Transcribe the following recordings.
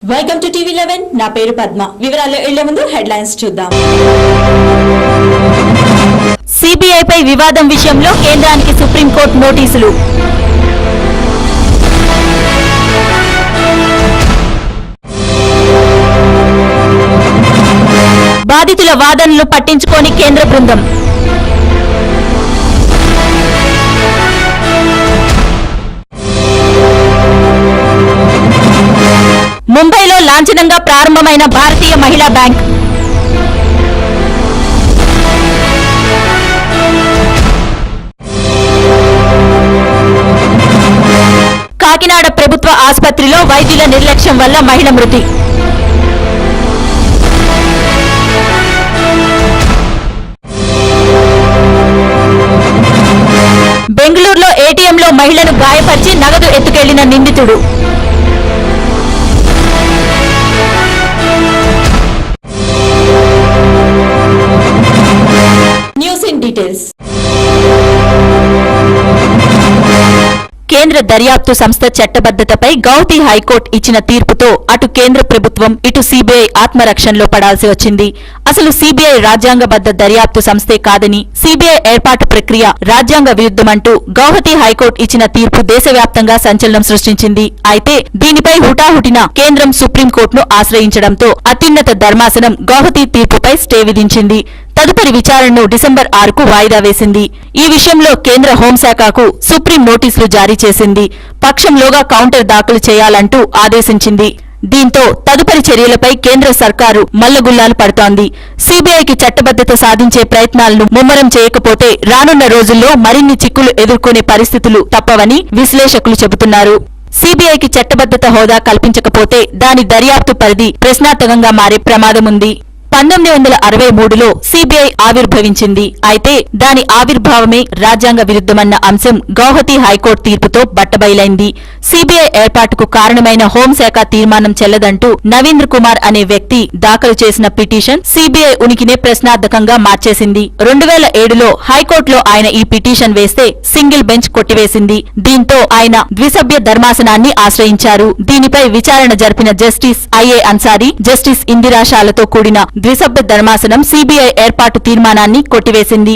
Welcome to TV 11 నా పేరు పద్మ. వివరాల్లో వెళ్లే ముందు హెడ్లైన్స్ చూద్దాం. సిబిఐ పై వివాదం విషయంలో కేంద్రానికి సుప్రీంకోర్టు నోటీసులు. బాధితుల వాదనలు పట్టించుకోని కేంద్ర బృందం. ముంబైలో లాంఛనంగా ప్రారంభమైన భారతీయ మహిళా బ్యాంక్. కాకినాడ ప్రభుత్వ ఆసుపత్రిలో వైద్యుల నిర్లక్ష్యం వల్ల మహిళ మృతి. బెంగళూరులో ఏటీఎంలో మహిళను గాయపరిచి నగదు ఎత్తుకెళ్లిన నిందితుడు. News in details. కేంద్ర దర్యాప్తు సంస్థ చట్టబద్దతపై గౌహతి హైకోర్టు ఇచ్చిన తీర్పుతో అటు కేంద్ర ప్రభుత్వం ఇటు సిబిఐ ఆత్మరక్షణలో పడాల్సి వచ్చింది. అసలు సిబిఐ రాజ్యాంగబద్ద దర్యాప్తు సంస్థే కాదని, సిబిఐ ఏర్పాటు ప్రక్రియ రాజ్యాంగ విరుద్ధమంటూ గౌహతి హైకోర్టు ఇచ్చిన తీర్పు దేశవ్యాప్తంగా సంచలనం సృష్టించింది. అయితే దీనిపై హుటాహుటిన కేంద్రం సుప్రీంకోర్టును ఆశ్రయించడంతో అత్యున్నత ధర్మాసనం గౌహతి తీర్పుపై స్టే విధించింది. తదుపరి విచారణను డిసెంబర్ 6కు వాయిదా వేసింది. ఈ విషయంలో కేంద్ర హోంశాఖకు సుప్రీం నోటీసులు జారీ చేసింది. పక్షంలోగా కౌంటర్ దాఖలు చేయాలంటూ ఆదేశించింది. దీంతో తదుపరి చర్యలపై కేంద్ర సర్కారు మల్లగుల్లాలు పడుతోంది. సిబిఐకి చట్టబద్దత సాధించే ప్రయత్నాలను ముమ్మరం చేయకపోతే రానున్న రోజుల్లో మరిన్ని చిక్కులు ఎదుర్కొనే పరిస్థితులు తప్పవని విశ్లేషకులు చెబుతున్నారు. సిబిఐకి చట్టబద్దత హోదా కల్పించకపోతే దాని దర్యాప్తు పరిధి ప్రశ్నార్థకంగా మారే ప్రమాదముంది. 1963లో సిబిఐ ఆవిర్భవించింది. అయితే దాని ఆవిర్భావమే రాజ్యాంగ విరుద్ధమన్న అంశం గౌహతి హైకోర్టు తీర్పుతో బట్టబయలైంది. సిబిఐ ఏర్పాటుకు కారణమైన హోంశాఖ తీర్మానం చెల్లదంటూ నవీంద్ర కుమార్ అనే వ్యక్తి దాఖలు చేసిన పిటిషన్ సిబిఐ ఉనికినే ప్రశ్నార్థకంగా మార్చేసింది. 2007లో హైకోర్టులో ఆయన ఈ పిటిషన్ వేస్తే సింగిల్ బెంచ్ కొట్టివేసింది. దీంతో ఆయన ద్విసభ్య ధర్మాసనాన్ని ఆశ్రయించారు. దీనిపై విచారణ జరిపిన జస్టిస్ ఐఏ అన్సారీ, జస్టిస్ ఇందిరాషాలతో కూడిన ద్విసభ్య ధర్మాసనం సిబిఐ ఏర్పాటు తీర్మానాన్ని కొట్టివేసింది.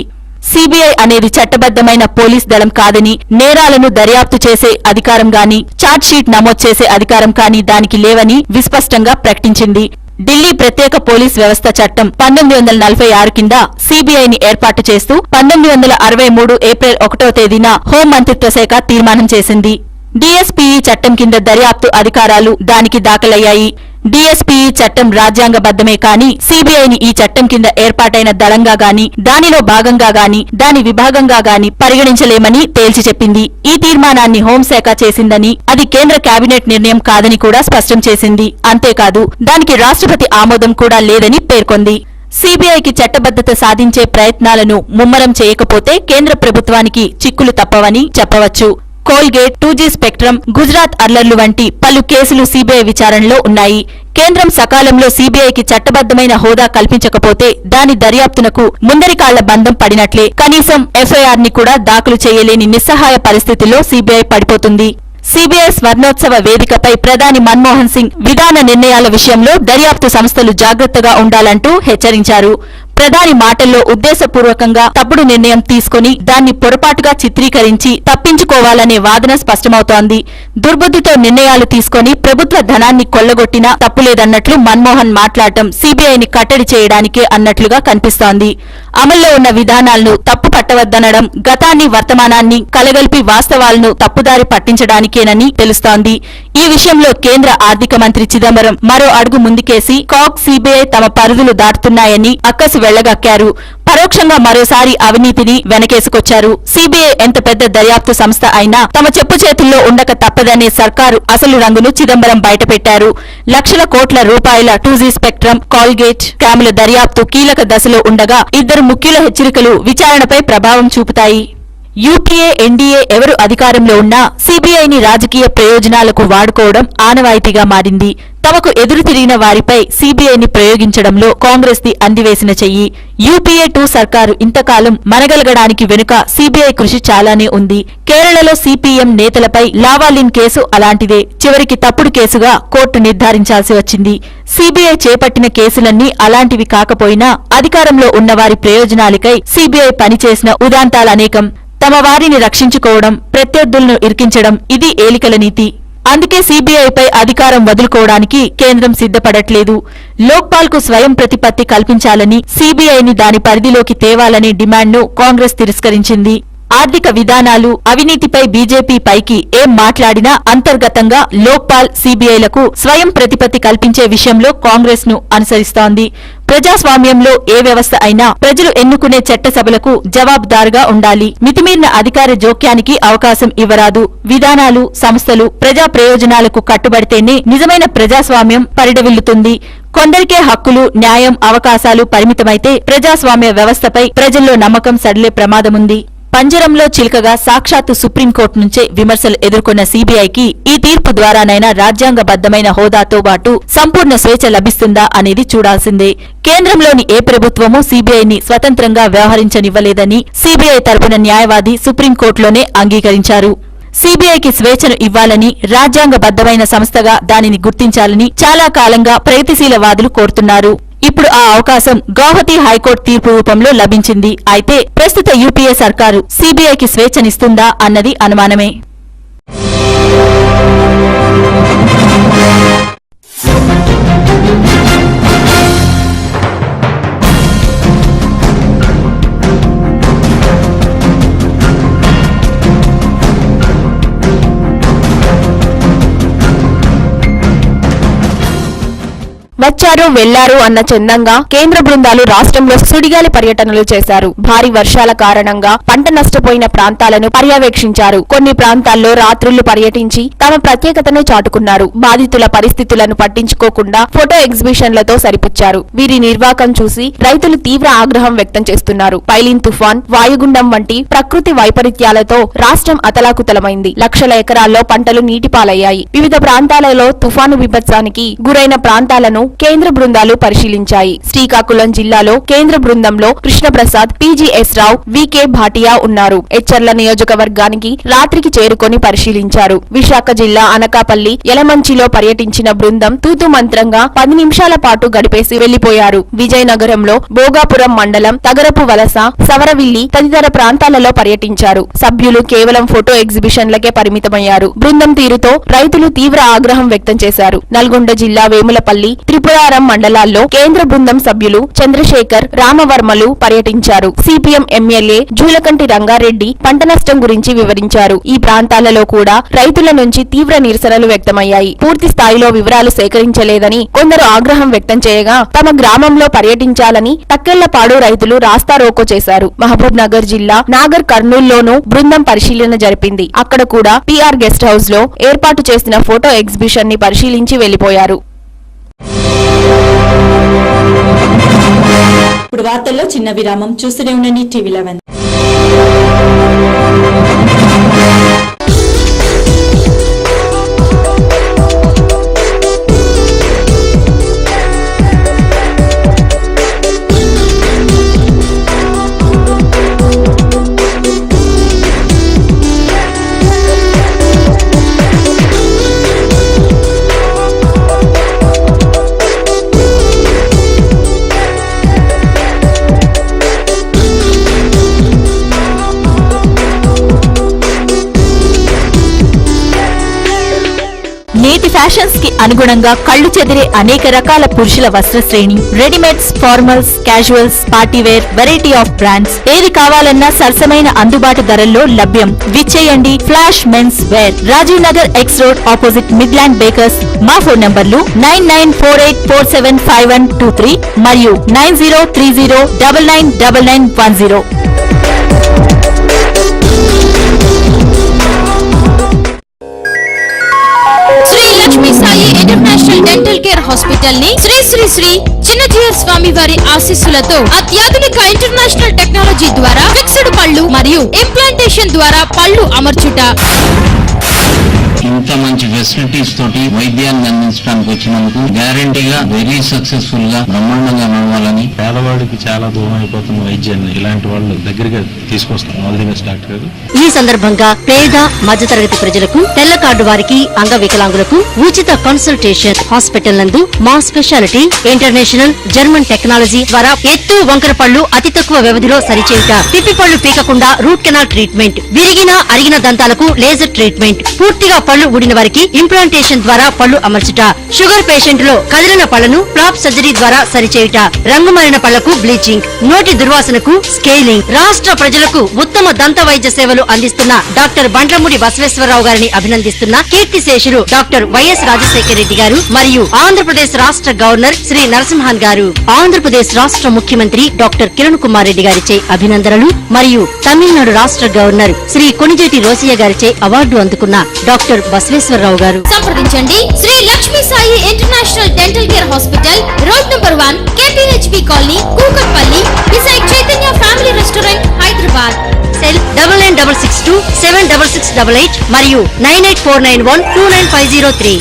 సిబిఐ అనేది చట్టబద్దమైన పోలీస్ దళం కాదని, నేరాలను దర్యాప్తు చేసే అధికారం గాని, ఛార్జ్షీట్ నమోదు చేసే అధికారం కానీ దానికి లేవని విస్పష్టంగా ప్రకటించింది. ఢిల్లీ ప్రత్యేక పోలీస్ వ్యవస్థ చట్టం 1946 కింద సిబిఐని ఏర్పాటు చేస్తూ 1963 ఏప్రిల్ 1వ తేదీన హోం మంత్రిత్వ శాఖ తీర్మానం చేసింది. డిఎస్పీఈ చట్టం కింద దర్యాప్తు అధికారాలు దానికి దాఖలయ్యాయి. డిఎస్పీఈ చట్టం రాజ్యాంగబద్దమే కాని సిబిఐని ఈ చట్టం కింద ఏర్పాటైన దళంగా గాని, దానిలో భాగంగా గాని, దాని విభాగంగా గాని పరిగణించలేమని తేల్చి చెప్పింది. ఈ తీర్మానాన్ని హోంశాఖ చేసిందని, అది కేంద్ర కేబినెట్ నిర్ణయం కాదని కూడా స్పష్టం చేసింది. అంతేకాదు దానికి రాష్ట్రపతి ఆమోదం కూడా లేదని పేర్కొంది. సిబిఐకి చట్టబద్దత సాధించే ప్రయత్నాలను ముమ్మరం చేయకపోతే కేంద్ర ప్రభుత్వానికి చిక్కులు తప్పవని చెప్పవచ్చు. కోల్గేట్, 2G స్పెక్ట్రమ్, గుజరాత్ అల్లర్లు వంటి పలు కేసులు సిబిఐ విచారణలో ఉన్నాయి. కేంద్రం సకాలంలో సిబిఐకి చట్టబద్దమైన హోదా కల్పించకపోతే దాని దర్యాప్తునకు ముందరికాళ్ల బంధం పడినట్లే. కనీసం ఎఫ్ఐఆర్ ని కూడా దాఖలు చేయలేని నిస్సహాయ పరిస్థితుల్లో సిబిఐ పడిపోతుంది. సిబిఐ స్వర్ణోత్సవ వేదికపై ప్రధాని మన్మోహన్ సింగ్ విధాన నిర్ణయాల విషయంలో దర్యాప్తు సంస్థలు జాగ్రత్తగా ఉండాలంటూ హెచ్చరించారు. ప్రధాని మాటల్లో ఉద్దేశపూర్వకంగా తప్పుడు నిర్ణయం తీసుకుని దాన్ని పొరపాటుగా చిత్రీకరించి తప్పించుకోవాలనే వాదన స్పష్టమవుతోంది. దుర్బుద్ధితో నిర్ణయాలు తీసుకుని ప్రభుత్వ ధనాన్ని కొల్లగొట్టినా తప్పులేదన్నట్లు మన్మోహన్ మాట్లాడటం సిబిఐని కట్టడి చేయడానికే అన్నట్లుగా కనిపిస్తోంది. అమల్లో ఉన్న విధానాలను తప్పు పట్టవద్దనడం గతాన్ని వర్తమానాన్ని కలగలిపి వాస్తవాలను తప్పుదారి పట్టించడానికేనని తెలుస్తోంది. ఈ విషయంలో కేంద్ర ఆర్థిక మంత్రి చిదంబరం మరో అడుగు ముందుకేసి కాగ్, సిబిఐ తమ పరిధులు దాటుతున్నాయని అక్కసు వెళ్లగక్కారు. పరోక్షంగా మరోసారి అవినీతిని వెనకేసుకొచ్చారు. సిబిఐ ఎంత పెద్ద దర్యాప్తు సంస్థ అయినా తమ చెప్పు చేతుల్లో ఉండక తప్పదనే సర్కారు అసలు రంగును చిదంబరం బయటపెట్టారు. లక్షల కోట్ల రూపాయల 2G స్పెక్ట్రమ్, కోల్గేట్ స్కాముల దర్యాప్తు కీలక దశలో ఉండగా ఇద్దరు ముఖ్యుల హెచ్చరికలు విచారణపై ప్రభావం చూపుతాయి. యూపీఏ, ఎన్డీఏ ఎవరు అధికారంలో ఉన్నా సిబిఐని రాజకీయ ప్రయోజనాలకు వాడుకోవడం ఆనవాయితీగా మారింది. తమకు ఎదురు తిరిగిన వారిపై సీబీఐని ప్రయోగించడంలో కాంగ్రెస్ ది అందివేసిన చెయ్యి. యూపీఏ 2 సర్కారు ఇంతకాలం మనగలగడానికి వెనుక సీబీఐ కృషి చాలానే ఉంది. కేరళలో సీపీఎం నేతలపై లావాలిన్ కేసు అలాంటిదే. చివరికి తప్పుడు కేసుగా కోర్టు నిర్ధారించాల్సి వచ్చింది. సీబీఐ చేపట్టిన కేసులన్నీ అలాంటివి కాకపోయినా అధికారంలో ఉన్నవారి ప్రయోజనాలకై సీబీఐ పనిచేసిన ఉదాంతాలనేకం. తమ వారిని రక్షించుకోవడం, ప్రత్యర్థులను ఇరికించడం ఇది ఏలికల నీతి. అందుకే సీబీఐపై అధికారం వదులుకోవడానికి కేంద్రం సిద్ధపడట్లేదు. లోక్పాల్ కు స్వయం ప్రతిపత్తి కల్పించాలని, సీబీఐని దాని పరిధిలోకి తేవాలనే డిమాండ్ను కాంగ్రెస్ తిరస్కరించింది. ఆర్థిక విధానాలు, అవినీతిపై బీజేపీ పైకి ఏం మాట్లాడినా అంతర్గతంగా లోక్పాల్, సీబీఐలకు స్వయం ప్రతిపత్తి కల్పించే విషయంలో కాంగ్రెస్ ను అనుసరిస్తోంది. ప్రజాస్వామ్యంలో ఏ వ్యవస్థ అయినా ప్రజలు ఎన్నుకునే చట్టసభలకు జవాబుదారుగా ఉండాలి. మితిమీరిన అధికార జోక్యానికి అవకాశం ఇవ్వరాదు. విధానాలు, సంస్థలు ప్రజా ప్రయోజనాలకు కట్టుబడితేనే నిజమైన ప్రజాస్వామ్యం పరిడవిల్లుతుంది. కొందరికే హక్కులు, న్యాయం, అవకాశాలు పరిమితమైతే ప్రజాస్వామ్య వ్యవస్థపై ప్రజల్లో నమ్మకం సడిలే ప్రమాదముంది. పంజరంలో చిలుకగా సాక్షాత్తు సుప్రీంకోర్టు నుంచే విమర్శలు ఎదుర్కొన్న సీబీఐకి ఈ తీర్పు ద్వారానైనా రాజ్యాంగబద్ధమైన హోదాతో పాటు సంపూర్ణ స్వేచ్ఛ లభిస్తుందా అనేది చూడాల్సిందే. కేంద్రంలోని ఏ ప్రభుత్వమూ సీబీఐని స్వతంత్రంగా వ్యవహరించనివ్వలేదని సీబీఐ తరపున న్యాయవాది సుప్రీంకోర్టులోనే అంగీకరించారు. సీబీఐకి స్వేచ్ఛను ఇవ్వాలని, రాజ్యాంగబద్ధమైన సంస్థగా దానిని గుర్తించాలని చాలా కాలంగా ప్రగతిశీలవాదులు కోరుతున్నారు. ఇప్పుడు ఆ అవకాశం గౌహతి హైకోర్టు తీర్పు రూపంలో లభించింది. అయితే ప్రస్తుత యూపీఏ సర్కారు సీబీఐకి స్వేచ్ఛనిస్తుందా అన్నది అనుమానమే. వచ్చారు వెళ్లారు అన్న చందంగా కేంద్ర బృందాలు రాష్ట్రంలో సుడిగాలి పర్యటనలు చేశారు. భారీ వర్షాల కారణంగా పంట నష్టపోయిన ప్రాంతాలను పర్యవేక్షించారు. కొన్ని ప్రాంతాల్లో రాత్రుళ్లు పర్యటించి తమ ప్రత్యేకతను చాటుకున్నారు. బాధితుల పరిస్థితులను పట్టించుకోకుండా ఫోటో ఎగ్జిబిషన్లతో సరిపుచ్చారు. వీరి నిర్వాకం చూసి రైతులు తీవ్ర ఆగ్రహం వ్యక్తం చేస్తున్నారు. పైలిన్ తుఫాన్, వాయుగుండం వంటి ప్రకృతి వైపరీత్యాలతో రాష్ట్రం అతలాకుతలమైంది. లక్షల ఎకరాల్లో పంటలు నీటిపాలయ్యాయి. వివిధ ప్రాంతాలలో తుఫాను విభత్సానికి గురైన ప్రాంతాలను కేంద్ర బృందాలు పరిశీలించాయి. శ్రీకాకుళం జిల్లాలో కేంద్ర బృందంలో కృష్ణప్రసాద్, పీజీఎస్ రావు, వికే భాటియా ఉన్నారు. ఎచ్చర్ల నియోజకవర్గానికి రాత్రికి చేరుకొని పరిశీలించారు. విశాఖ జిల్లా అనకాపల్లి, యలమంచిలో పర్యటించిన బృందం తూతు మంత్రంగా 10 నిమిషాల పాటు గడిపేసి వెళ్లిపోయారు. విజయనగరంలో భోగాపురం మండలం తగరపు వలస, సవరవిల్లి తదితర ప్రాంతాలలో పర్యటించారు. సభ్యులు కేవలం ఫోటో ఎగ్జిబిషన్లకే పరిమితమయ్యారు. బృందం తీరుతో రైతులు తీవ్ర ఆగ్రహం వ్యక్తం చేశారు. నల్గొండ జిల్లా వేములపల్లి, త్రిపురారం మండలాల్లో కేంద్ర బృందం సభ్యులు చంద్రశేఖర్, రామవర్మలు పర్యటించారు. సిపిఎం ఎమ్మెల్యే జూలకంటి రంగారెడ్డి పంట నష్టం గురించి వివరించారు. ఈ ప్రాంతాలలో కూడా రైతుల నుంచి తీవ్ర నిరసనలు వ్యక్తమయ్యాయి. పూర్తి స్థాయిలో వివరాలు సేకరించలేదని కొందరు ఆగ్రహం వ్యక్తం చేయగా, తమ గ్రామంలో పర్యటించాలని తక్కెళ్లపాడు రైతులు రాస్తారోకో చేశారు. మహబూబ్ నగర్ జిల్లా నాగర్ కర్నూల్లోనూ బృందం పరిశీలన జరిపింది. అక్కడ కూడా పీఆర్ గెస్ట్ హౌస్ లో ఏర్పాటు చేసిన ఫోటో ఎగ్జిబిషన్ ని పరిశీలించి వెళ్లిపోయారు. ఇప్పుడు వార్తల్లో చిన్న విరామం. చూస్తూనే ఉండండి టీవీ11. నేటి ఫ్యాషన్స్ కి అనుగుణంగా కళ్లు చెదిరే అనేక రకాల పురుషుల వస్త్ర శ్రేణి, readymades, formals, casuals, party wear, variety of brands, ఏది కావాలన్నా సరసమైన అందుబాటు ధరల్లో లభ్యం. విచ్చేయండి Flash men's wear, Rajiv Nagar X road opposite Midland Bakers. మా ఫోన్ నంబర్లు 9948475123 మరియు 9030999910. Shri Lakshmi Sai international dental care hospital ని శ్రీ శ్రీ శ్రీ చిన్నజీయర్ స్వామి వారి ఆశీస్సులతో అత్యాధునిక ఇంటర్నేషనల్ టెక్నాలజీ ద్వారా ఫిక్స్డ్ పళ్ళు మరియు ఇంప్లాంటేషన్ ద్వారా పళ్ళు అమర్చుట, ఇంత మంచి ఫెసిలిటీస్ తోటి వైద్యాన్ని అందించడానికి వచ్చినందుకు గ్యారంటీగా వెరీ సక్సెస్ఫుల్ గా బ్రహ్మాండంగా నడవాలని. పేదవాడికి చాలా దూరం అయిపోతున్న వైద్యాన్ని ఇలాంటి వాళ్ళు దగ్గరగా తీసుకొస్తాం. ఆల్ ది బెస్ట్ డాక్టర్ గారు. ఈ సందర్భంగా పేద మధ్యతరగతి ప్రజలకు, తెల్ల కార్డు వారికి, అంగవికలాంగులకు ఉచిత కన్సల్టేషన్. హాస్పిటల్ నందు మా స్పెషాలిటీ ఇంటర్నేషనల్ జర్మన్ టెక్నాలజీ ద్వారా ఎత్తు వంకర పళ్ళు అతి తక్కువ వ్యవధిలో సరిచేయుట, పిప్పి పళ్ళు పీకకుండా రూట్ కెనాల్ ట్రీట్మెంట్, విరిగిన అరిగిన దంతాలకు లేజర్ ట్రీట్మెంట్, పూర్తిగా పళ్ళు ఊడిన వారికి ఇంప్లాంటేషన్ ద్వారా పళ్ళు అమర్చుట, షుగర్ పేషెంట్ లో కదిలిన పళ్లను ఫ్లాప్ సర్జరీ ద్వారా సరిచేయుట, రంగుమారిన పళ్లకు బ్లీచింగ్, నోటి దుర్వాసనకు స్కేలింగ్. రాష్ట్ర ప్రజలకు ఉత్తమ దంత వైద్య సేవలు అందిస్తున్న డాక్టర్ బండ్లమూడి బసవేశ్వరరావు గారిని అభినందిస్తున్న కీర్తిశేషులు డాక్టర్ వైఎస్ రాజశేఖర రెడ్డి గారు మరియు ఆంధ్రప్రదేశ్ రాష్ట్ర గవర్నర్ శ్రీ నరసింహన్ గారు, ఆంధ్రప్రదేశ్ రాష్ట్ర ముఖ్యమంత్రి డాక్టర్ కిరణ్ కుమార్ రెడ్డి గారిచే అభినందనలు మరియు తమిళనాడు రాష్ట్ర గవర్నర్ శ్రీ కొణిజేటి రోసయ్య గారిచే అవార్డు అందుకున్న డాక్టర్ బసవేశ్వరరావు గారు. సంప్రదించండి Sri Lakshmi Sai international dental care hospital, road number 1, KPHP colony, Kukatpally, beside Chaitanya family restaurant, Hyderabad. Cell 9962 76688 మరియు 9849129503.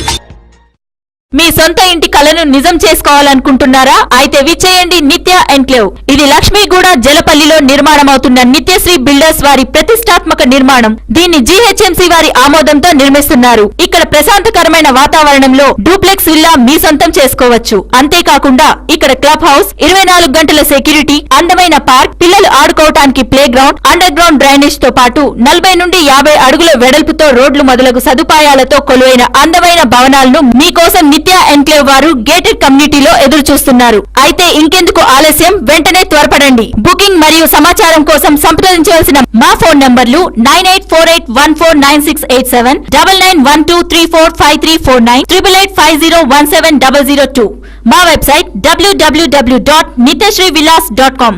మీ సొంత ఇంటి కలను నిజం చేసుకోవాలనుకుంటున్నారా? అయితే విచ్చేయండి నిత్య ఎన్క్లేవ్. ఇది లక్ష్మీగూడ జలపల్లిలో నిర్మాణమవుతున్న నిత్యశ్రీ బిల్డర్స్ వారి ప్రతిష్టాత్మక నిర్మాణం. దీన్ని జీహెచ్ఎంసీ వారి ఆమోదంతో నిర్మిస్తున్నారు. ఇక్కడ ప్రశాంతకరమైన వాతావరణంలో డూప్లెక్స్ విల్లా మీ సొంతం చేసుకోవచ్చు. అంతేకాకుండా ఇక్కడ క్లబ్ హౌస్, 24 గంటల సెక్యూరిటీ, అందమైన పార్క్, పిల్లలు ఆడుకోవటానికి playground, underground drainage తో పాటు 40 నుండి 50 అడుగుల వెడల్పుతో రోడ్లు మొదలగు సదుపాయాలతో కొలువైన అందమైన భవనాలను మీకోసం నిత్య ఎన్క్లేవ్ వారు గేటెడ్ కమ్యూనిటీలో ఎదురు చూస్తున్నారు. అయితే ఇంకెందుకు ఆలస్యం, వెంటనే త్వరపడండి. బుకింగ్ మరియు సమాచారం కోసం సంప్రదించవలసిన మా ఫోన్ నంబర్లు 9848149687, 9912345349, 8850170002. మా వెబ్సైట్ www.nityasreevillas.com.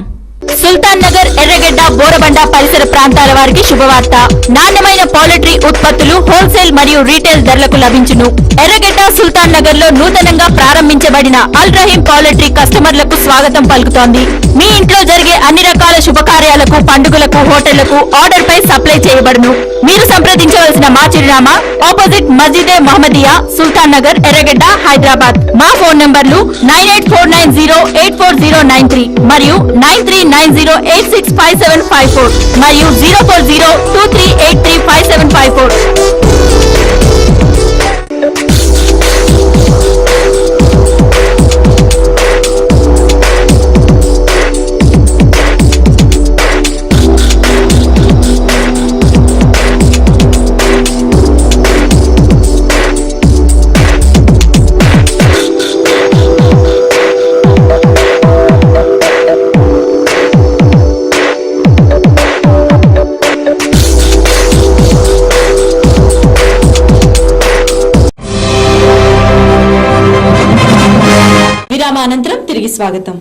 సుల్తాన్ నగర్, ఎర్రగడ్డ, బోరబండ పరిసర ప్రాంతాల వారికి శుభవార్త. నాణ్యమైన పౌల్ట్రీ ఉత్పత్తులు హోల్సేల్ మరియు రీటైల్ ధరలకు లభించును. ఎర్రగడ్డ, సుల్తాన్ నగర్ లో నూతనంగా ప్రారంభించబడిన అల్ రహీం పౌల్ట్రీ కస్టమర్లకు స్వాగతం పలుకుతోంది. మీ ఇంట్లో జరిగే అన్ని రకాల శుభకార్యాలకు, పండుగలకు, హోటళ్లకు ఆర్డర్ పై సప్లై చేయబడును. మీరు సంప్రదించవలసిన మా చిరునామా ఆపోజిట్ మస్జిదే మహమ్మదియా, సుల్తాన్ నగర్, ఎర్రగడ్డ, హైదరాబాద్. మా ఫోన్ నంబర్లు 9849084093 మరియు 9390865754 మరియు 04023835754. విరామానంతరం తిరిగి స్వాగతం.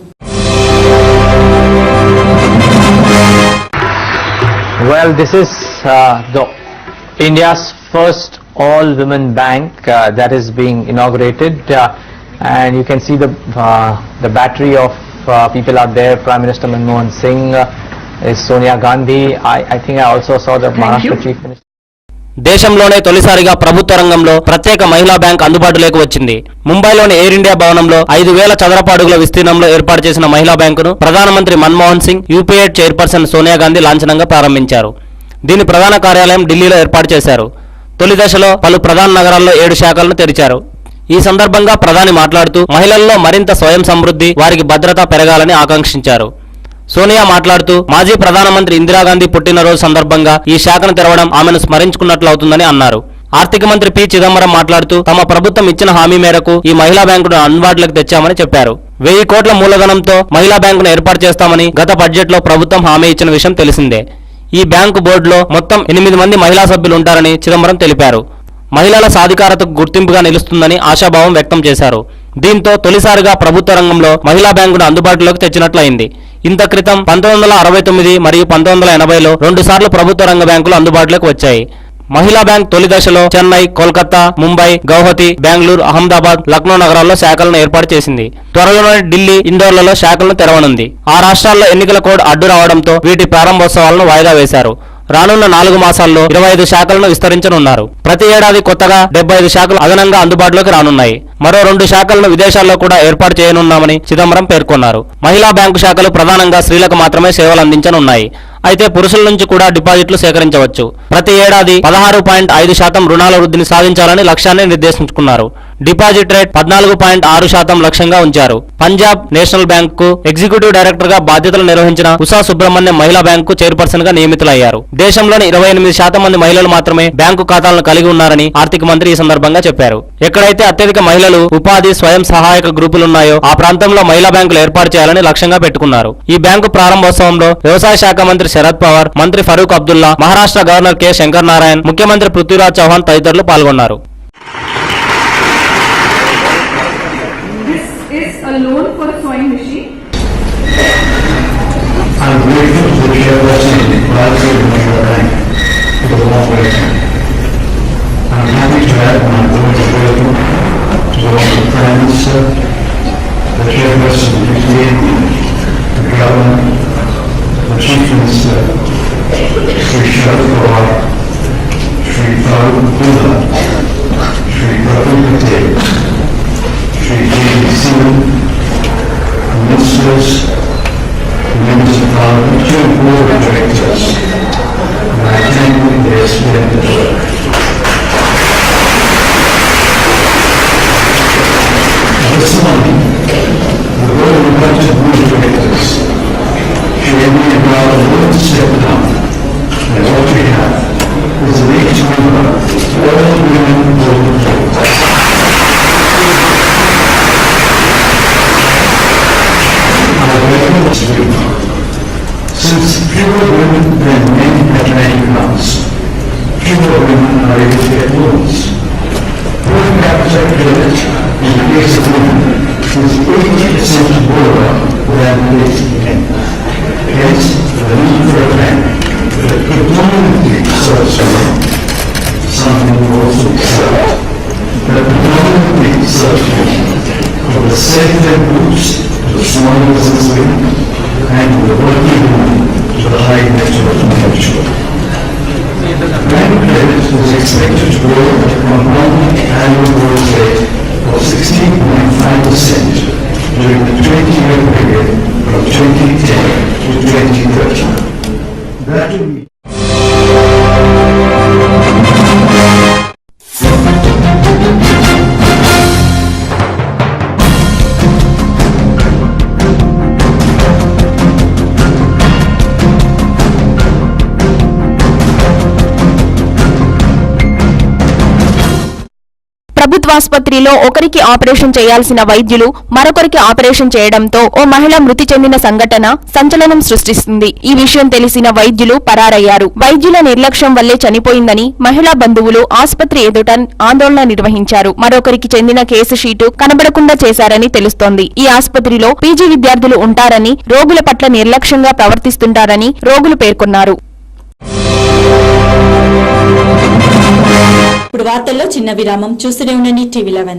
Well, this is the India's first all-women bank that is being inaugurated, and you can see the battery of people out there. Prime Minister Manmohan Singh, is Sonia Gandhi. I think I also saw the Maharashtra Chief Minister. దేశంలోనే తొలిసారిగా ప్రభుత్వ రంగంలో ప్రత్యేక మహిళా bank అందుబాటులోకి వచ్చింది. ముంబైలోని air India భవనంలో 5000 చదరపు అడుగుల విస్తీర్ణంలో ఏర్పాటు చేసిన మహిళా బ్యాంకును ప్రధానమంత్రి మన్మోహన్ సింగ్, యూపీఏ చైర్పర్సన్ సోనియా గాంధీ లాంఛనంగా ప్రారంభించారు. దీని ప్రధాన కార్యాలయం ఢిల్లీలో ఏర్పాటు చేశారు. తొలి దశలో పలు ప్రధాన నగరాల్లో 7 శాఖలను తెరిచారు. ఈ సందర్భంగా ప్రధాని మాట్లాడుతూ మహిళల్లో మరింత స్వయం సమృద్ధి, వారికి భద్రత పెరగాలని ఆకాంక్షించారు. సోనియా మాట్లాడుతూ మాజీ ప్రధానమంత్రి ఇందిరాగాంధీ పుట్టినరోజు సందర్భంగా ఈ శాఖను తెరవడం ఆమెను స్మరించుకున్నట్లవుతుందని అన్నారు. ఆర్థిక మంత్రి పి చిదంబరం మాట్లాడుతూ తమ ప్రభుత్వం ఇచ్చిన హామీ మేరకు ఈ మహిళా బ్యాంకును అందుబాటులోకి తెచ్చామని చెప్పారు. 1000 కోట్ల మూలధనంతో మహిళా బ్యాంకును ఏర్పాటు చేస్తామని గత బడ్జెట్లో ప్రభుత్వం హామీ ఇచ్చిన విషయం తెలిసిందే. ఈ బ్యాంకు బోర్డులో మొత్తం 8 మంది మహిళా సభ్యులు ఉంటారని చిదంబరం తెలిపారు. మహిళల సాధికారతకు గుర్తింపుగా నిలుస్తుందని ఆశాభావం వ్యక్తం చేశారు. దీంతో తొలిసారిగా ప్రభుత్వ రంగంలో మహిళా బ్యాంకును అందుబాటులోకి తెచ్చినట్లయింది. ఇంత క్రితం 1969 మరియు 1980లో 2 సార్లు ప్రభుత్వ రంగ బ్యాంకులు అందుబాటులోకి వచ్చాయి. మహిళా బ్యాంక్ తొలి దశలో చెన్నై, కోల్కతా, ముంబై, గౌహతి, బెంగళూరు, అహ్మదాబాద్, లక్నో నగరాల్లో శాఖలను ఏర్పాటు చేసింది. త్వరలోనే ఢిల్లీ, ఇందోర్లలో శాఖలను తెరవనుంది. ఆ రాష్ట్రాల్లో ఎన్నికల కోడ్ అడ్డు రావడంతో వీటి ప్రారంభోత్సవాలను వాయిదా వేశారు. రానున్న 4 మాసాల్లో 25 శాఖలను విస్తరించనున్నారు. ప్రతి ఏడాది కొత్తగా 75 శాఖలు అదనంగా అందుబాటులోకి రానున్నాయి. మరో 2 శాఖలను విదేశాల్లో కూడా ఏర్పాటు చేయనున్నామని చిదంబరం పేర్కొన్నారు. మహిళా బ్యాంకు శాఖలు ప్రధానంగా స్త్రీలకు మాత్రమే సేవలు అందించనున్నాయి. అయితే పురుషుల నుంచి కూడా డిపాజిట్లు సేకరించవచ్చు. ప్రతి ఏడాది 16.5% రుణాల వృద్ధిని సాధించాలని లక్ష్యాన్ని నిర్దేశించుకున్నారు. డిపాజిట్ రేట్ 14.6% లక్ష్యంగా ఉంచారు. పంజాబ్ నేషనల్ బ్యాంక్ కు ఎగ్జిక్యూటివ్ డైరెక్టర్ గా బాధ్యతలు నిర్వహించిన ఉషా సుబ్రహ్మణ్యం మహిళా బ్యాంకు చైర్పర్సన్ గా నియమితులయ్యారు. దేశంలోని 28% మంది మహిళలు మాత్రమే బ్యాంకు ఖాతాలను కలిగి ఉన్నారని ఆర్థిక మంత్రి ఈ సందర్భంగా చెప్పారు. ఎక్కడైతే అత్యధిక మహిళలు ఉపాధి స్వయం సహాయక గ్రూపులున్నాయో ఆ ప్రాంతంలో మహిళా బ్యాంకులు ఏర్పాటు చేయాలని లక్ష్యంగా పెట్టుకున్నారు. ఈ బ్యాంకు ప్రారంభోత్సవంలో వ్యవసాయ శాఖ మంత్రి శరద్ పవార్, మంత్రి ఫరూక్ అబ్దుల్లా, మహారాష్ట్ర గవర్నర్ కె శంకర్ నారాయణ్, ముఖ్యమంత్రి పృథ్వీరాజ్ చౌహాన్ తదితరులు పాల్గొన్నారు. A loan for a sewing machine. I'm grateful to the chairperson of the Mahila Bank for the warm welcome. I'm happy to add my vote of welcome to the Prime Minister, the chairperson of the UPA, the Governor, the Chief Minister, Sri Sharad Pawar, Sri Farooq Abdullah, Sri Prabhu Patel, Sri J.D. Sivan, Ministers, Members of Parliament, two board of directors, and I thank them for their splendid work. This morning, the board of budget board of directors shared me about a little step down, and what we have is an each member, all women board of directors. Since fewer women than men have bank accounts, fewer women are able to get loans. Per capita credit in the case of women is 80% lower than the case of men. Hence, the need for a bank that predominantly serves women, something we also accept, that predominantly serves women, for the sake of groups to the small business women and to the working women to the high net worth individual. Bank credit is expected to grow at a compound annual growth rate of 16.5% during the 20-year period from 2010 to 2030. That will be ప్రభుత్వాసుపత్రిలో ఒకరికి operation చేయాల్సిన వైద్యులు మరొకరికి operation చేయడంతో ఓ మహిళ మృతి చెందిన సంఘటన సంచలనం సృష్టిస్తుంది. ఈ విషయం తెలిసిన వైద్యులు పరారయ్యారు. వైద్యుల నిర్లక్ష్యం వల్లే చనిపోయిందని మహిళా బంధువులు ఆసుపత్రి ఎదుట ఆందోళన నిర్వహించారు. మరొకరికి చెందిన కేసు షీటు కనబడకుండా చేశారని తెలుస్తోంది. ఈ ఆసుపత్రిలో పీజీ విద్యార్థులు ఉంటారని, రోగుల పట్ల నిర్లక్ష్యంగా ప్రవర్తిస్తుంటారని రోగులు పేర్కొన్నారు. ఇప్పుడు వార్తల్లో చిన్న విరామం. చూస్తూనే ఉండండి టీవీ11.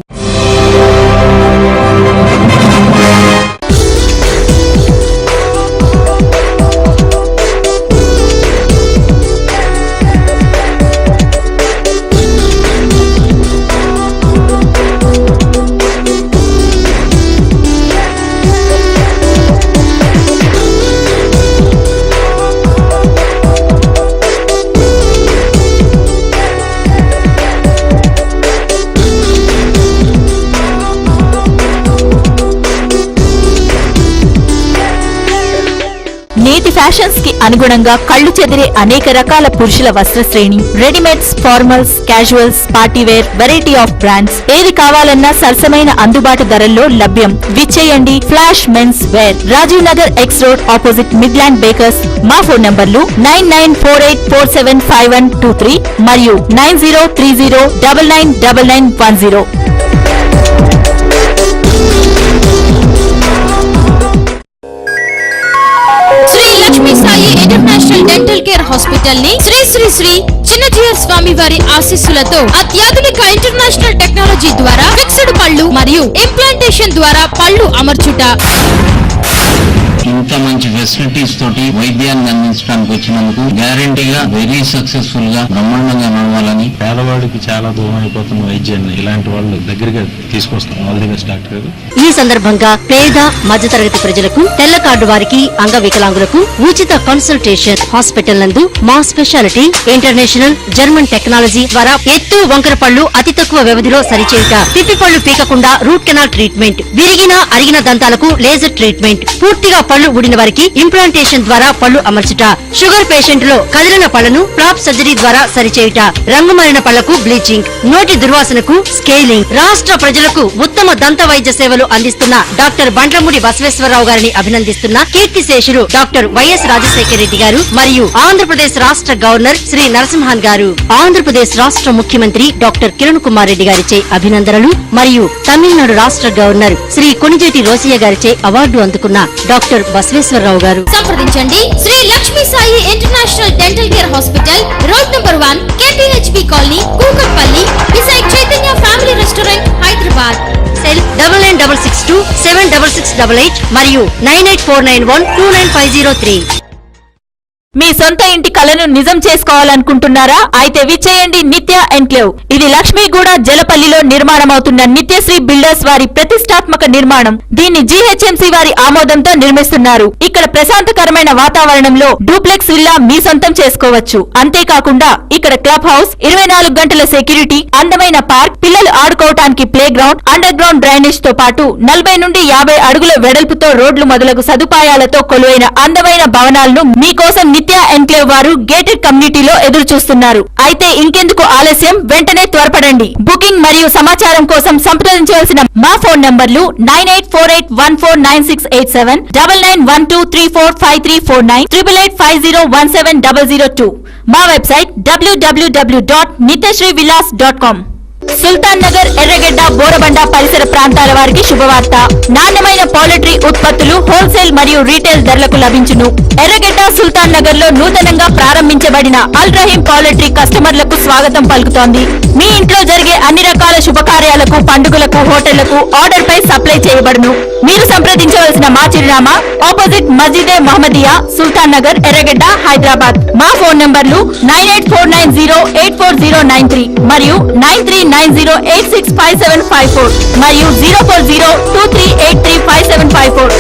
నేటి ఫ్యాషన్స్ కి అనుగుణంగా కళ్లు చెదిరే అనేక రకాల పురుషుల వస్త్ర శ్రేణి, readymades, formals, casuals, party wear, variety of brands, ఏది కావాలన్నా సరసమైన అందుబాటు ధరల్లో లభ్యం. విచ్చేయండి Flash men's wear, Rajiv Nagar X road opposite Midland Bakers. మా ఫోన్ నంబర్లు 9948475123 మరియు 9030999910. Shri Lakshmi Sai international dental care hospital ని శ్రీ శ్రీ శ్రీ చిన్నజీయర్ స్వామి వారి ఆశీస్సులతో అత్యాధునిక ఇంటర్నేషనల్ టెక్నాలజీ ద్వారా ఫిక్స్డ్ పళ్ళు మరియు ఇంప్లాంటేషన్ ద్వారా పళ్ళు అమర్చుట, ఇంత మంచి ఫెసిలిటీస్ తోటి వైద్యాన్ని అందించడానికి వచ్చినందుకు గ్యారంటీగా వెరీ సక్సెస్ఫుల్ గా బ్రహ్మాండంగా నడవాలని. పేదవాడికి చాలా దూరం అయిపోతున్న వైద్యాన్ని ఇలాంటి వాళ్ళు దగ్గరగా తీసుకొస్తాం. ఆల్ ది బెస్ట్ డాక్టర్ గారు. ఈ సందర్భంగా పేద మధ్యతరగతి ప్రజలకు, తెల్ల కార్డు వారికి, అంగవికలాంగులకు ఉచిత కన్సల్టేషన్. హాస్పిటల్ నందు మా స్పెషాలిటీ ఇంటర్నేషనల్ జర్మన్ టెక్నాలజీ ద్వారా ఎత్తు వంకర పళ్ళు అతి తక్కువ వ్యవధిలో సరిచేయుట, పిప్పి పళ్ళు పీకకుండా రూట్ కెనాల్ ట్రీట్మెంట్, విరిగిన అరిగిన దంతాలకు లేజర్ ట్రీట్మెంట్, పూర్తిగా పళ్ళు ఊడిన వారికి ఇంప్లాంటేషన్ ద్వారా పళ్ళు అమర్చుట, షుగర్ పేషెంట్ లో కదిలిన పళ్లను ఫ్లాప్ సర్జరీ ద్వారా సరిచేయుట, రంగుమారిన పళ్లకు బ్లీచింగ్, నోటి దుర్వాసనకు స్కేలింగ్. రాష్ట్ర ప్రజలకు ఉత్తమ దంత వైద్య సేవలు అందిస్తున్న డాక్టర్ బండ్లమూడి బసవేశ్వరరావు గారిని అభినందిస్తున్న కీర్తిశేషులు డాక్టర్ వైఎస్ రాజశేఖర రెడ్డి గారు మరియు ఆంధ్రప్రదేశ్ రాష్ట్ర గవర్నర్ శ్రీ నరసింహన్ గారు, ఆంధ్రప్రదేశ్ రాష్ట్ర ముఖ్యమంత్రి డాక్టర్ కిరణ్ కుమార్ రెడ్డి గారిచే అభినందనలు మరియు తమిళనాడు రాష్ట్ర గవర్నర్ శ్రీ కొణిజేటి రోసయ్య గారిచే అవార్డు అందుకున్న డాక్టర్ బసవేశ్వరరావు గారు. సంప్రదించండి Sri Lakshmi Sai international dental care hospital, road number 1, KPHP colony, Kukatpally, beside Chaitanya family restaurant, Hyderabad. Cell 9962 76688 మరియు 9849129503. మీ సొంత ఇంటి కలను నిజం చేసుకోవాలనుకుంటున్నారా? అయితే విచ్చేయండి నిత్య ఎన్క్లేవ్. ఇది లక్ష్మీగూడ జలపల్లిలో నిర్మాణమవుతున్న నిత్యశ్రీ బిల్డర్స్ వారి ప్రతిష్టాత్మక నిర్మాణం. దీన్ని జీహెచ్ఎంసీ వారి ఆమోదంతో నిర్మిస్తున్నారు. ఇక్కడ ప్రశాంతకరమైన వాతావరణంలో డూప్లెక్స్ విల్లా మీ సొంతం చేసుకోవచ్చు. అంతేకాకుండా ఇక్కడ క్లబ్ హౌస్, 24 గంటల సెక్యూరిటీ, అందమైన పార్క్, పిల్లలు ఆడుకోవటానికి playground, underground drainage తో పాటు 40 నుండి 50 అడుగుల వెడల్పుతో రోడ్లు మొదలగు సదుపాయాలతో కొలువైన అందమైన భవనాలను మీకోసం నిత్య ఎన్క్లేవ్ వారు గేటెడ్ కమ్యూనిటీలో ఎదురు చూస్తున్నారు. అయితే ఇంకెందుకు ఆలస్యం, వెంటనే త్వరపడండి. బుకింగ్ మరియు సమాచారం కోసం సంప్రదించవలసిన మా ఫోన్ నంబర్లు 9848149687, 9912345349, 8850170002. మా వెబ్సైట్ www.nityasreevillas.com. సుల్తాన్ నగర్, ఎర్రగడ్డ, బోరబండ పరిసర ప్రాంతాల వారికి శుభవార్త. నాణ్యమైన పౌల్ట్రీ ఉత్పత్తులు హోల్సేల్ మరియు రీటైల్ ధరలకు లభించును. ఎర్రగడ్డ, సుల్తాన్ నగర్ లో నూతనంగా ప్రారంభించబడిన అల్ రహీం పౌల్ట్రీ కస్టమర్లకు స్వాగతం పలుకుతోంది. మీ ఇంట్లో జరిగే అన్ని రకాల శుభకార్యాలకు, పండుగలకు, హోటళ్లకు ఆర్డర్ పై సప్లై చేయబడును. మీరు సంప్రదించవలసిన మా చిరునామా ఆపోజిట్ మస్జిదే మహమ్మదియా, సుల్తాన్ నగర్, ఎర్రగడ్డ, హైదరాబాద్. మా ఫోన్ నంబర్లు 9849084093 మరియు 9390865754 మరియు 04023835754.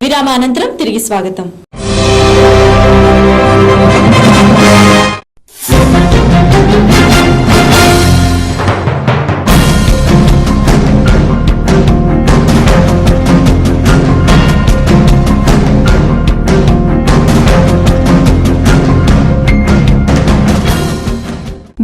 విరామానంతరం తిరిగి స్వాగతం.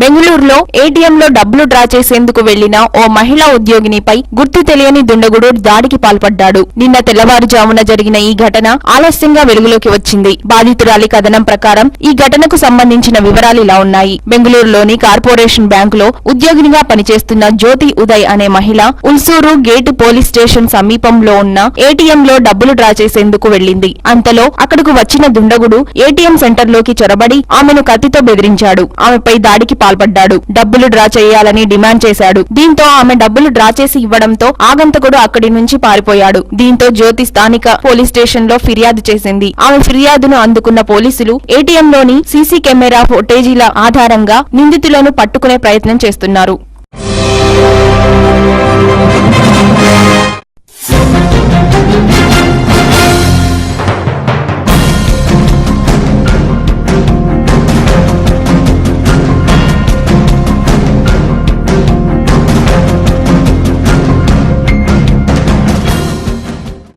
బెంగళూరులో ఏటీఎంలో డబ్బులు డ్రా చేసేందుకు వెళ్లిన ఓ మహిళా ఉద్యోగినిపై గుర్తు తెలియని దుండగుడు దాడికి పాల్పడ్డాడు. నిన్న తెల్లవారుజామున జరిగిన ఈ ఘటన ఆలస్యంగా వెలుగులోకి వచ్చింది. బాధితురాలి కథనం ప్రకారం ఈ ఘటనకు సంబంధించిన వివరాలు ఇలా ఉన్నాయి. బెంగళూరులోని కార్పొరేషన్ బ్యాంకులో ఉద్యోగినిగా పనిచేస్తున్న జ్యోతి ఉదయ్ అనే మహిళ ఉల్సూరు గేటు పోలీస్ స్టేషన్ సమీపంలో ఉన్న ఏటీఎంలో డబ్బులు డ్రా చేసేందుకు వెళ్లింది. అంతలో అక్కడకు వచ్చిన దుండగుడు ఏటీఎం సెంటర్లోకి చొరబడి ఆమెను కత్తితో బెదిరించాడు. ఆమెపై దాడికి పాల్పడ్డాడు. డబ్బులు డ్రా చేయాలని డిమాండ్ చేశాడు. దీంతో ఆమె డబ్బులు డ్రా చేసి ఇవ్వడంతో ఆగంతకుడు అక్కడి నుంచి పారిపోయాడు. దీంతో జ్యోతి స్థానిక పోలీస్ స్టేషన్ లో ఫిర్యాదు చేసింది. ఆమె ఫిర్యాదును అందుకున్న పోలీసులు ఏటీఎంలోని సీసీ కెమెరా ఫుటేజీల ఆధారంగా నిందితులను పట్టుకునే ప్రయత్నం చేస్తున్నారు.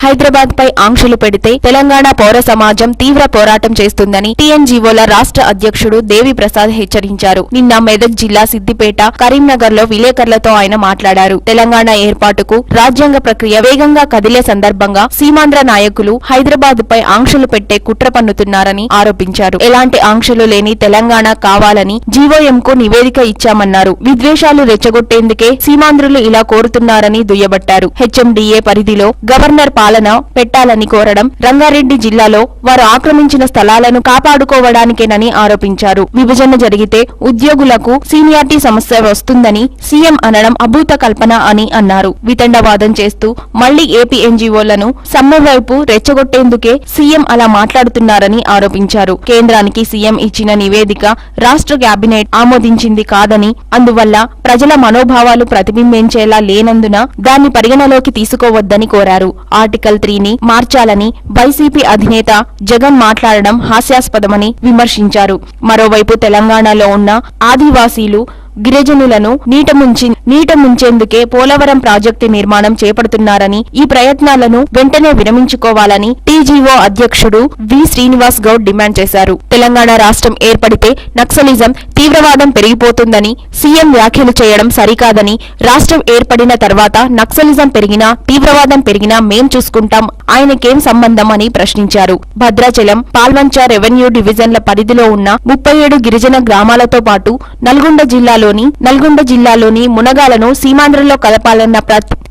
హైదరాబాద్ పై ఆంక్షలు పెడితే తెలంగాణ పౌర సమాజం తీవ్ర పోరాటం చేస్తుందని టీఎన్జీఓల రాష్ట్ర అధ్యక్షుడు దేవి ప్రసాద్ హెచ్చరించారు. నిన్న మెదక్ జిల్లా సిద్దిపేట, కరీంనగర్ లో విలేకరులతో ఆయన మాట్లాడారు. తెలంగాణ ఏర్పాటుకు రాజ్యాంగ ప్రక్రియ వేగంగా కదిలే సందర్భంగా సీమాంధ్ర నాయకులు హైదరాబాద్ పై ఆంక్షలు పెట్టే కుట్ర పన్నుతున్నారని ఆరోపించారు. ఎలాంటి ఆంక్షలు లేని తెలంగాణ కావాలని జీవోఎం కు నివేదిక ఇచ్చామన్నారు. విద్వేషాలు రెచ్చగొట్టేందుకే సీమాంధ్రులు ఇలా కోరుతున్నారని దుయ్యబట్టారు. హెచ్ఎండిఏ పరిధిలో గవర్నర్ పాలన పెట్టాలని కోరడం రంగారెడ్డి జిల్లాలో వారు ఆక్రమించిన స్థలాలను కాపాడుకోవడానికేనని ఆరోపించారు. విభజన జరిగితే ఉద్యోగులకు సీనియారిటీ సమస్య వస్తుందని సీఎం అనడం అభూత కల్పన అని అన్నారు. వితండవాదం చేస్తూ మళ్లీ ఏపీ ఎన్జీఓలను సమ్మె వైపు రెచ్చగొట్టేందుకే సీఎం అలా మాట్లాడుతున్నారని ఆరోపించారు. కేంద్రానికి సీఎం ఇచ్చిన నివేదిక రాష్ట్ర కేబినెట్ ఆమోదించింది కాదని, అందువల్ల ప్రజల మనోభావాలు ప్రతిబింబించేలా లేనందున దాన్ని పరిగణలోకి తీసుకోవద్దని కోరారు. ఆర్టికల్ 3ని మార్చాలని వైసీపీ అధినేత జగన్ మాట్లాడడం హాస్యాస్పదమని విమర్శించారు. మరోవైపు తెలంగాణలో ఉన్న ఆదివాసీలు, గిరిజనులను నీట ముంచేందుకే పోలవరం ప్రాజెక్టు నిర్మాణం చేపడుతున్నారని, ఈ ప్రయత్నాలను వెంటనే విరమించుకోవాలని టీజీఓ అధ్యక్షుడు వి శ్రీనివాస్ గౌడ్ డిమాండ్ చేశారు. తెలంగాణ రాష్ట్రం ఏర్పడితే నక్సలిజం, తీవ్రవాదం పెరిగిపోతుందని సీఎం వ్యాఖ్యలు చేయడం సరికాదని, రాష్ట్రం ఏర్పడిన తర్వాత నక్సలిజం పెరిగినా, తీవ్రవాదం పెరిగినా మేం చూసుకుంటాం, ఆయనకేం సంబంధం అని ప్రశ్నించారు. భద్రాచలం, పాల్వంచ రెవెన్యూ డివిజన్ల పరిధిలో ఉన్న 37 గిరిజన గ్రామాలతో పాటు నల్గొండ జిల్లాలోని మునగాలను సీమాంధ్రలో కలపాలన్న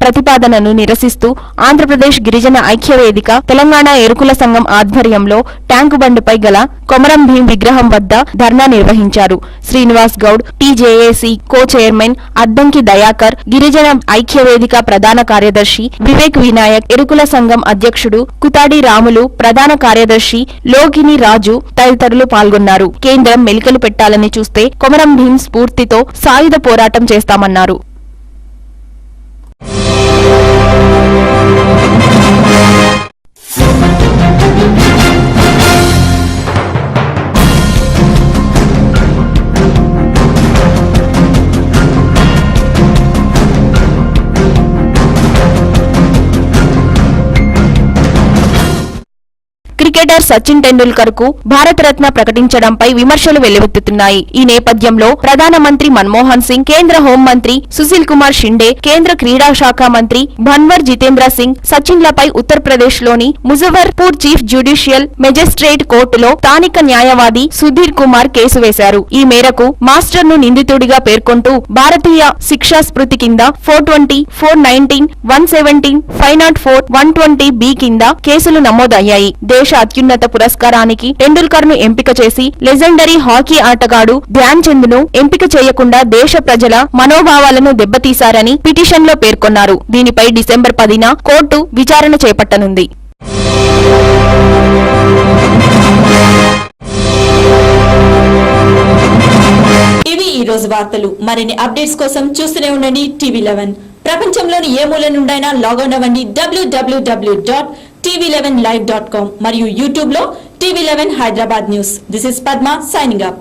ప్రతిపాదనను నిరసిస్తూ ఆంధ్రప్రదేశ్ గిరిజన ఐక్యవేదిక, తెలంగాణ ఎరుకుల సంఘం ఆధ్వర్యంలో ట్యాంకు బండిపై గల కొమరం భీం విగ్రహం వద్ద ధర్నా నిర్వహించారు. శ్రీనివాస్ గౌడ్, టీజేఏసీ కో చైర్మన్ అద్దంకి దయాకర్, గిరిజన ఐక్యవేదిక ప్రధాన కార్యదర్శి వివేక్ వినాయక్, ఎరుకుల సంఘం అధ్యక్షుడు కుతాడి రాములు, ప్రధాన కార్యదర్శి లోగిని రాజు తదితరులు పాల్గొన్నారు. కేంద్రం మెలికలు పెట్టాలని చూస్తే కొమరం భీం స్ఫూర్తితో సాయుధ పోరాటం చేస్తామన్నారు. క్రికెటర్ సచిన్ టెండూల్కర్ కు భారతరత్న ప్రకటించడంపై విమర్శలు వెల్లువెత్తుతున్నాయి. ఈ నేపథ్యంలో ప్రధానమంత్రి మన్మోహన్ సింగ్, కేంద్ర హోంమంత్రి సుశీల్ కుమార్ షిండే, కేంద్ర క్రీడా శాఖ మంత్రి భన్వర్ జితేంద్ర సింగ్ సచిన్లపై ఉత్తరప్రదేశ్ లోని ముజఫర్పూర్ చీఫ్ జ్యుడిషియల్ మెజిస్ట్రేట్ కోర్టులో స్థానిక న్యాయవాది సుధీర్ కుమార్ కేసు వేశారు. ఈ మేరకు మాస్టర్ ను నిందితుడిగా పేర్కొంటూ భారతీయ శిక్షా స్మృతి కింద 420, 419, 117, 504, 120B కింద కేసులు నమోదయ్యాయి. దేశ అత్యున్నత పురస్కారానికి టెండూల్కర్ ను ఎంపిక చేసి లెజెండరీ హాకీ ఆటగాడు ధ్యాన్ చంద్ ను ఎంపిక చేయకుండా దేశ ప్రజల మనోభావాలను దెబ్బతీశారని పిటిషన్లో పేర్కొన్నారు. దీనిపై డిసెంబర్ 10న కోర్టు విచారణ చేపట్టనుంది. ఇవి ఈ రోజు వార్తలు. మరిన్ని అప్డేట్స్ కోసం చూస్తూనే ఉండండి TV11. ప్రపంచంలోని ఏ మూల నుండైనా లాగౌన్ అవ్వండి www.tv11live.com మరియు యూట్యూబ్ లో TV11 Hyderabad news. This is Padma signing up.